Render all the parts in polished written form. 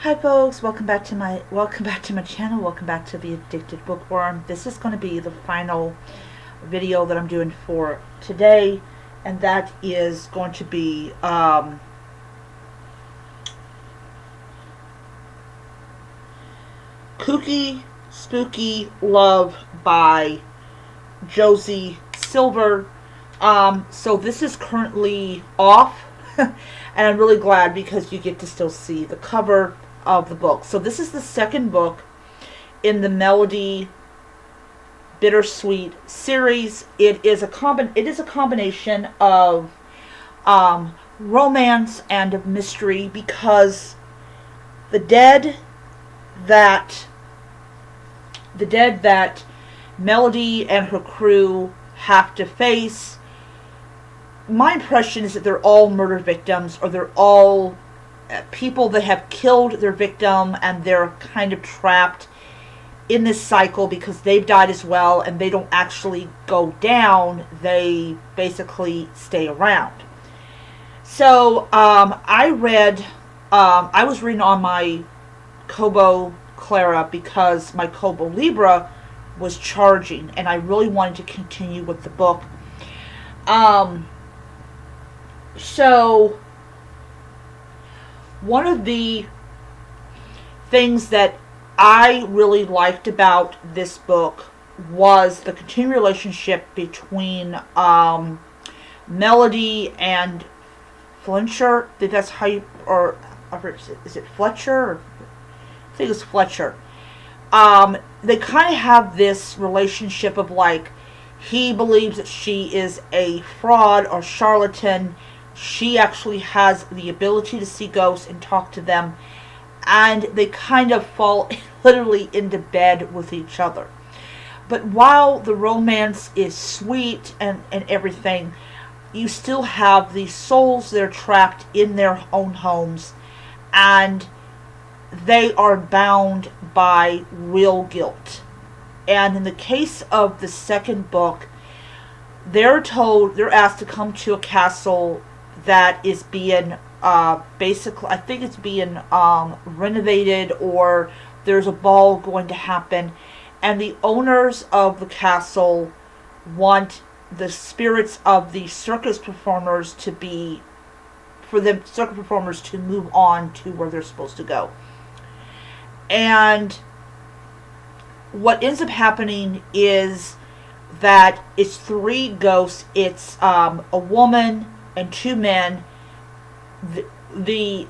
Hi folks, welcome back to my channel. Welcome back to the Addicted Bookworm. This is going to be the final video that I'm doing for today, and that is going to be Kooky Spooky Love by Josie Silver. So this is currently off and I'm really glad because you get to still see the cover of the book. So this is the second book in the Melody Bittersweet series. It is a combination of romance and of mystery, because the dead that Melody and her crew have to face, my impression is that they're all murder victims, or they're all people that have killed their victim, and they're kind of trapped in this cycle because they've died as well, and they don't actually go down, they basically stay around. So I was reading on my Kobo Clara because my Kobo Libra was charging, and I really wanted to continue with the book. So one of the things that I really liked about this book was the continued relationship between Melody and Fletcher. If that's how you, or is it Fletcher? Or, I think it's Fletcher. They kind of have this relationship of, like, he believes that she is a fraud or charlatan. She actually has the ability to see ghosts and talk to them, and they kind of fall literally into bed with each other. But while the romance is sweet and everything, you still have these souls that are trapped in their own homes, and they are bound by real guilt. And in the case of the second book, they're asked to come to a castle that is being basically, I think it's being renovated, or there's a ball going to happen, and the owners of the castle want the spirits of the circus performers to move on to where they're supposed to go. And what ends up happening is that it's three ghosts. It's a woman and two men. The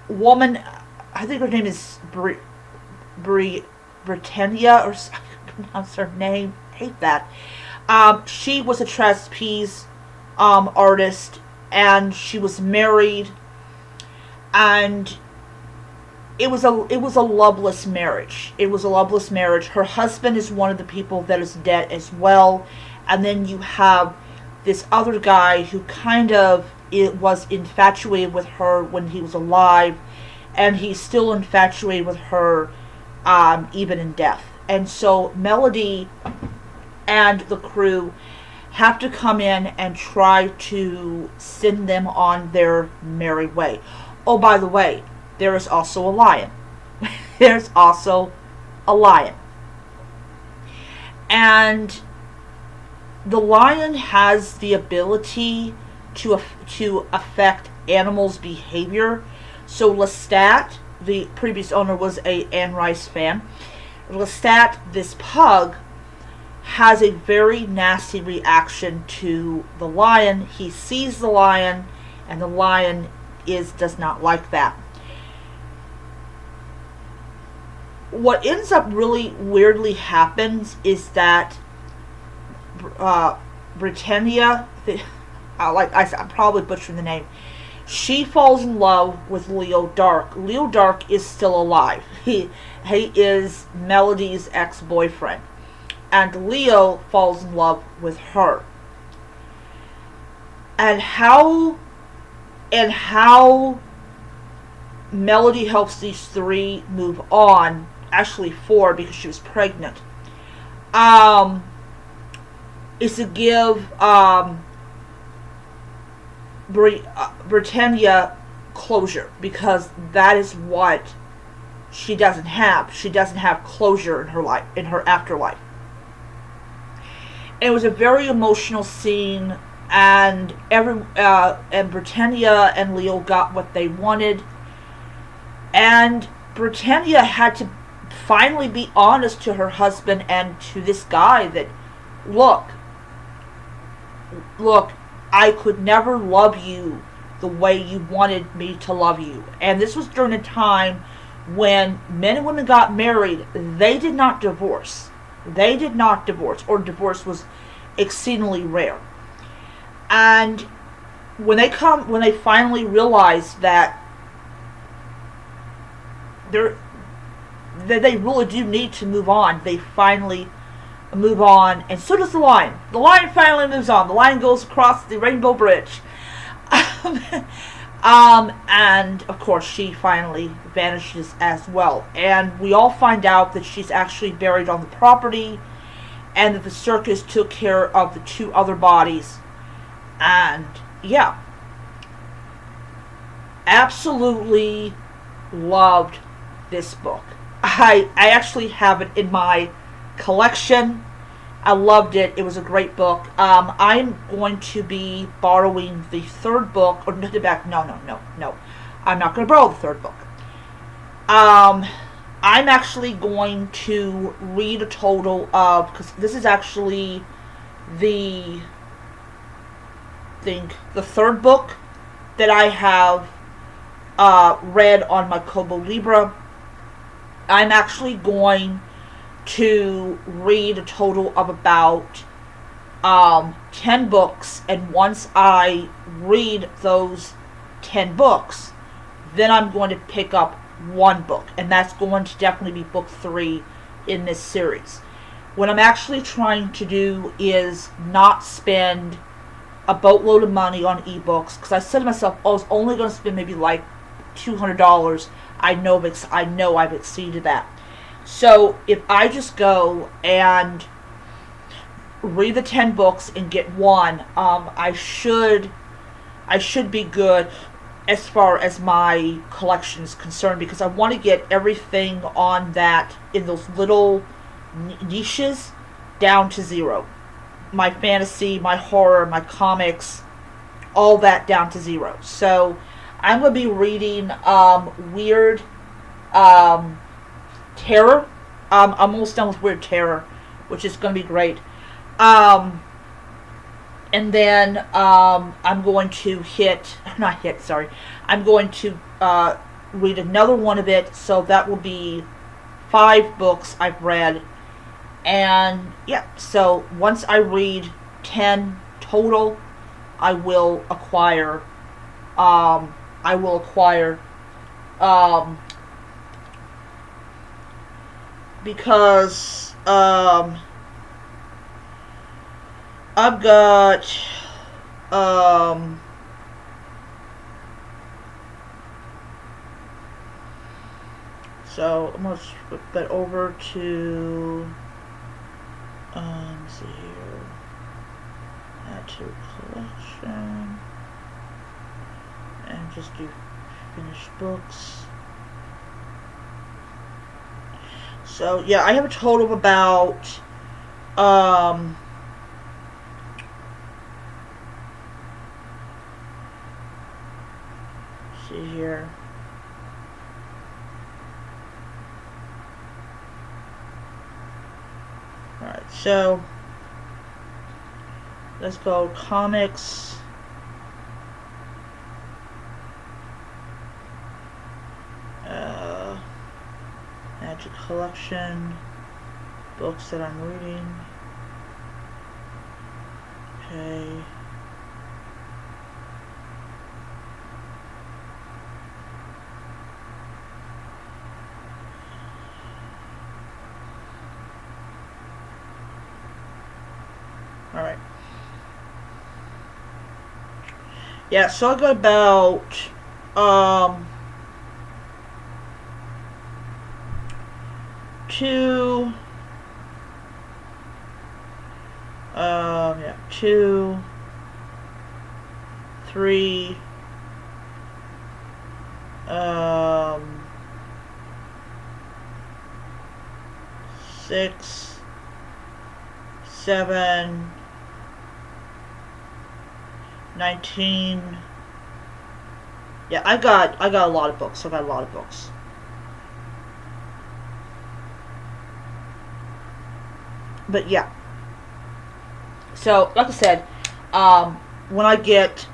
woman, I think her name is Britannia, or I can't pronounce her name. I hate that. She was a trapeze artist, and she was married, and it was a loveless marriage. It was a loveless marriage. Her husband is one of the people that is dead as well, and then you have this other guy who kind of was infatuated with her when he was alive, and he's still infatuated with her even in death. And so Melody and the crew have to come in and try to send them on their merry way. Oh, by the way, there is also a lion. There's also a lion. And the lion has the ability to affect animals' behavior. So Lestat, the previous owner, was a Anne Rice fan. Lestat, this pug, has a very nasty reaction to the lion. He sees the lion, and the lion does not like that. What ends up really weirdly happens is that Britannia, I'm probably butchering the name, she falls in love with Leo Dark. Leo Dark is still alive. He is Melody's ex-boyfriend, and Leo falls in love with her. And how Melody helps these three move on, actually four because she was pregnant, is to give Britannia closure, because that is what she doesn't have. She doesn't have closure in her life, in her afterlife. It was a very emotional scene, and and Britannia and Leo got what they wanted, and Britannia had to finally be honest to her husband and to this guy that, look, I could never love you the way you wanted me to love you. And this was during a time when men and women got married. They did not divorce. They did not divorce, or divorce was exceedingly rare. And when they finally realized that they really do need to move on, they finally move on, and so does the lion. The lion finally moves on. The lion goes across the Rainbow Bridge. And of course she finally vanishes as well. And we all find out that she's actually buried on the property, and that the circus took care of the 2 other bodies. And yeah, absolutely loved this book. I actually have it in my collection. I loved it. It was a great book. I'm going to be borrowing the 3rd book, or no, I'm not going to borrow the 3rd book. I'm actually going to read a total of, because this is actually the 3rd book that I have read on my Kobo Libra. I'm actually going to read a total of about 10 books, and once I read those 10 books, then I'm going to pick up 1 book, and that's going to definitely be book 3 in this series. What I'm actually trying to do is not spend a boatload of money on ebooks, because I said to myself, I was only going to spend maybe like $200. I know I've exceeded that. So if I just go and read the 10 books and get 1, I should be good as far as my collection is concerned, because I want to get everything on that in those little niches down to 0. My fantasy, my horror, my comics, all that down to 0. So I'm going to be reading Weird Terror. I'm almost done with Weird Terror, which is going to be great. And then I'm going to I'm going to read another one of it, so that will be 5 books I've read. And yeah, so once I read 10 total, I will acquire because I've got so I'm gonna flip that over to let's see here, add to collection, and just do finished books. So yeah, I have a total of about see here. Alright, so let's go comics. Add to collection, books that I'm reading. Okay. Alright. Yeah, so I got about two, 2, 3, 4, 6, 7, 19. Yeah, I got a lot of books. I got a lot of books. But yeah. So, like I said, when I get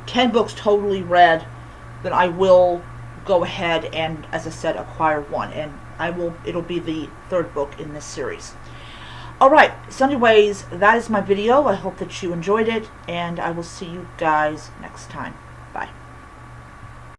10 books totally read, then I will go ahead and, as I said, acquire one, and it'll be the third book in this series. Alright, so anyways, that is my video. I hope that you enjoyed it, and I will see you guys next time.